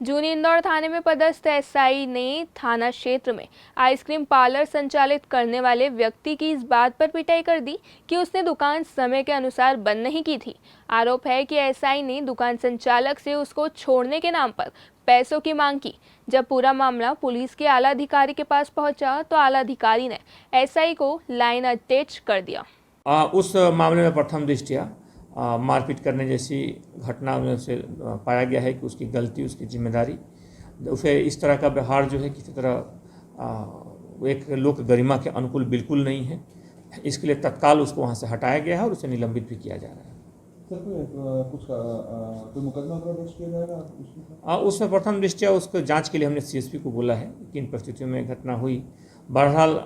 जूनी इंदौर थाने में पदस्थ एसआई ने थाना क्षेत्र में आइसक्रीम पार्लर संचालित करने वाले व्यक्ति की इस बात पर पिटाई कर दी कि उसने दुकान समय के अनुसार बंद नहीं की थी। आरोप है कि एसआई ने दुकान संचालक से उसको छोड़ने के नाम पर पैसों की मांग की। जब पूरा मामला पुलिस के आला अधिकारी के पास पहुंचा तो आला अधिकारी ने एसआई को लाइन अटैच कर दिया। उस मामले में प्रथम दृष्टया मारपीट करने जैसी घटना में उसे पाया गया है कि उसकी गलती, उसकी जिम्मेदारी, उसे इस तरह का व्यवहार जो है किसी तरह एक लोक गरिमा के अनुकूल बिल्कुल नहीं है। इसके लिए तत्काल उसको वहाँ से हटाया गया है और उसे निलंबित भी किया जा रहा है। सर कोई मुकदमा दर्ज किया जाएगा उसमें प्रथम दृष्टया उसको जांच के लिए हमने सीएसपी को बोला है कि इन परिस्थितियों में घटना हुई। बहरहाल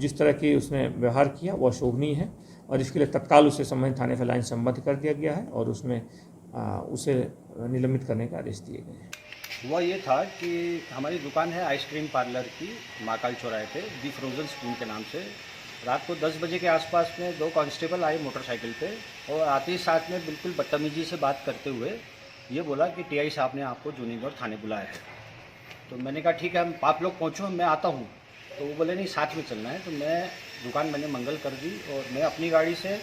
जिस तरह की उसने व्यवहार किया वह शोभनीय है और इसके लिए तत्काल उसे संबंधित थाने से लाइन संबद्ध कर दिया गया है और उसमें उसे निलंबित करने का आदेश दिए गए हैं। हुआ ये था कि हमारी दुकान है आइसक्रीम पार्लर की, महाकाल चौराहे पे, दी फ्रोजन स्पून के नाम से। रात को 10 बजे के आसपास में 2 कांस्टेबल आए मोटरसाइकिल पे और आते ही साथ में बिल्कुल बदतमीजी से बात करते हुए ये बोला कि टीआई साहब ने आपको जूनी इंदौर थाने बुलाया है। तो मैंने कहा ठीक है, आप लोग पहुँचो, मैं आता हूँ। तो वो बोले नहीं, साथ में चलना है। तो मैं दुकान मैंने मंगल कर दी और मैं अपनी गाड़ी से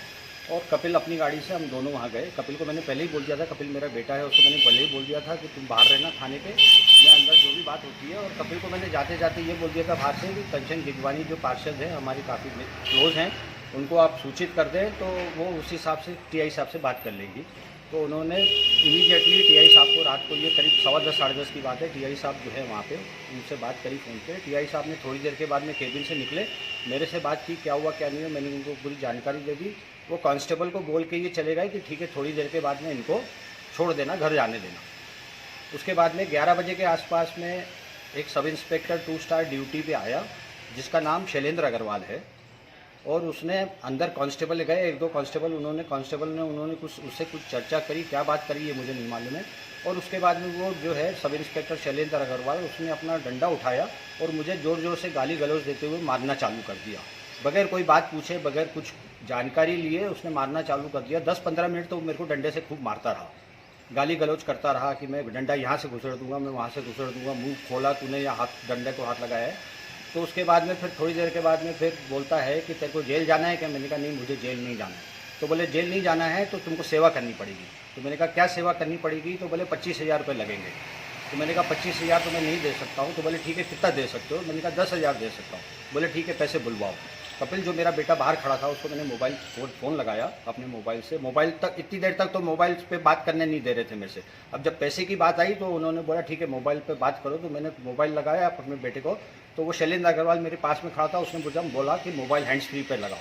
और कपिल अपनी गाड़ी से, हम दोनों वहाँ गए। कपिल को मैंने पहले ही बोल दिया था, कपिल मेरा बेटा है, उसको मैंने पहले ही बोल दिया था कि तुम बाहर रहना थाने पे, मैं अंदर जो भी बात होती है। और कपिल को मैंने जाते जाते ये बोल दिया था बाहर से कि कंचन गिगवानी जो पार्षद हैं हमारी काफ़ी क्लोज हैं, उनको आप सूचित कर दें तो वो उस हिसाब से टीआई साहब से बात कर लेंगी। तो उन्होंने इमीडिएटली टीआई साहब को, रात को ये करीब 10:15 साढ़े 10 की बात है, टीआई साहब जो है वहाँ पे उनसे बात करी फ़ोन पे। टीआई साहब ने थोड़ी देर के बाद में केबिन से निकले, मेरे से बात की, क्या हुआ क्या नहीं हुआ, मैंने उनको पूरी जानकारी दे दी। वो कांस्टेबल को बोल के ये चले गए कि ठीक है, थोड़ी देर के बाद में इनको छोड़ देना, घर जाने देना। उसके बाद में 11 बजे के आसपास में एक सब इंस्पेक्टर 2 स्टार ड्यूटी पे आया जिसका नाम शैलेंद्र अग्रवाल है और उसने अंदर कांस्टेबल गए, 1-2 कांस्टेबल उन्होंने कुछ उससे कुछ चर्चा करी, क्या बात करी ये मुझे नहीं मालूम है। और उसके बाद में वो जो है सब इंस्पेक्टर शैलेंद्र अग्रवाल, उसने अपना डंडा उठाया और मुझे ज़ोर ज़ोर से गाली गलौज देते हुए मारना चालू कर दिया। बगैर कोई बात पूछे, बगैर कुछ जानकारी लिए उसने मारना चालू कर दिया। 10-15 मिनट तो मेरे को डंडे से खूब मारता रहा, गाली गलौज करता रहा कि मैं डंडा यहाँ से घुसड़ दूंगा, मैं वहाँ से घुसड़ दूंगा, मुंह खोला तूने या हाथ, डंडे को हाथ लगाया है। तो उसके बाद में फिर थोड़ी देर के बाद में फिर बोलता है कि तेरे को जेल जाना है क्या? मैंने कहा नहीं, मुझे जेल नहीं जाना है। तो बोले जेल नहीं जाना है तो तुमको सेवा करनी पड़ेगी। तो मैंने कहा क्या सेवा करनी पड़ेगी? तो बोले 25,000 रुपये लगेंगे। तो मैंने कहा 25,000 तो मैं नहीं दे सकता हूँ। तो बोले ठीक है, कितना दे सकते हो? मैंने कहा 10,000 दे सकता हूँ। बोले ठीक है, पैसे बुलवाओ। कपिल जो मेरा बेटा बाहर खड़ा था उसको मैंने मोबाइल फ़ोन लगाया अपने मोबाइल से। मोबाइल तक इतनी देर तक तो मोबाइल पे बात करने नहीं दे रहे थे मेरे से। अब जब पैसे की बात आई तो उन्होंने बोला ठीक है मोबाइल पे बात करो। तो मैंने मोबाइल लगाया अपने बेटे को, तो वो शैलेंद्र अग्रवाल मेरे पास में खड़ा था, उसने मुझे बोला कि मोबाइल हैंड्स फ्री पर लगाओ।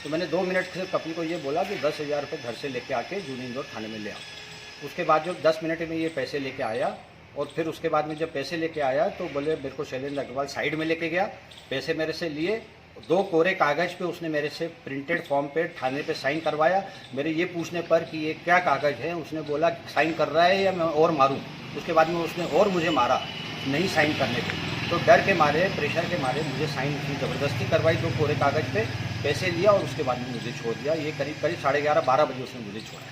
तो मैंने 2 मिनट से कपिल को ये बोला कि 10,000 रुपये घर से लेके आके जूनी इंदौर थाने में ले आओ। उसके बाद जो 10 मिनट में ये पैसे लेके आया और फिर उसके बाद में जब पैसे लेके आया तो बोले मेरे को शैलेंद्र अग्रवाल साइड में लेके गया, पैसे मेरे से लिए, 2 कोरे कागज़ पे उसने मेरे से प्रिंटेड फॉर्म पे थाने पे साइन करवाया। मेरे ये पूछने पर कि ये क्या कागज़ है, उसने बोला साइन कर रहा है या मैं और मारूं। उसके बाद में उसने और मुझे मारा नहीं साइन करने पे। तो डर के मारे, प्रेशर के मारे मुझे साइन की ज़बरदस्ती करवाई 2 कोरे कागज़ पे, पैसे लिया और उसके बाद में मुझे छोड़ दिया। ये करीब 11:30-12 बजे उसने मुझे छोड़ा।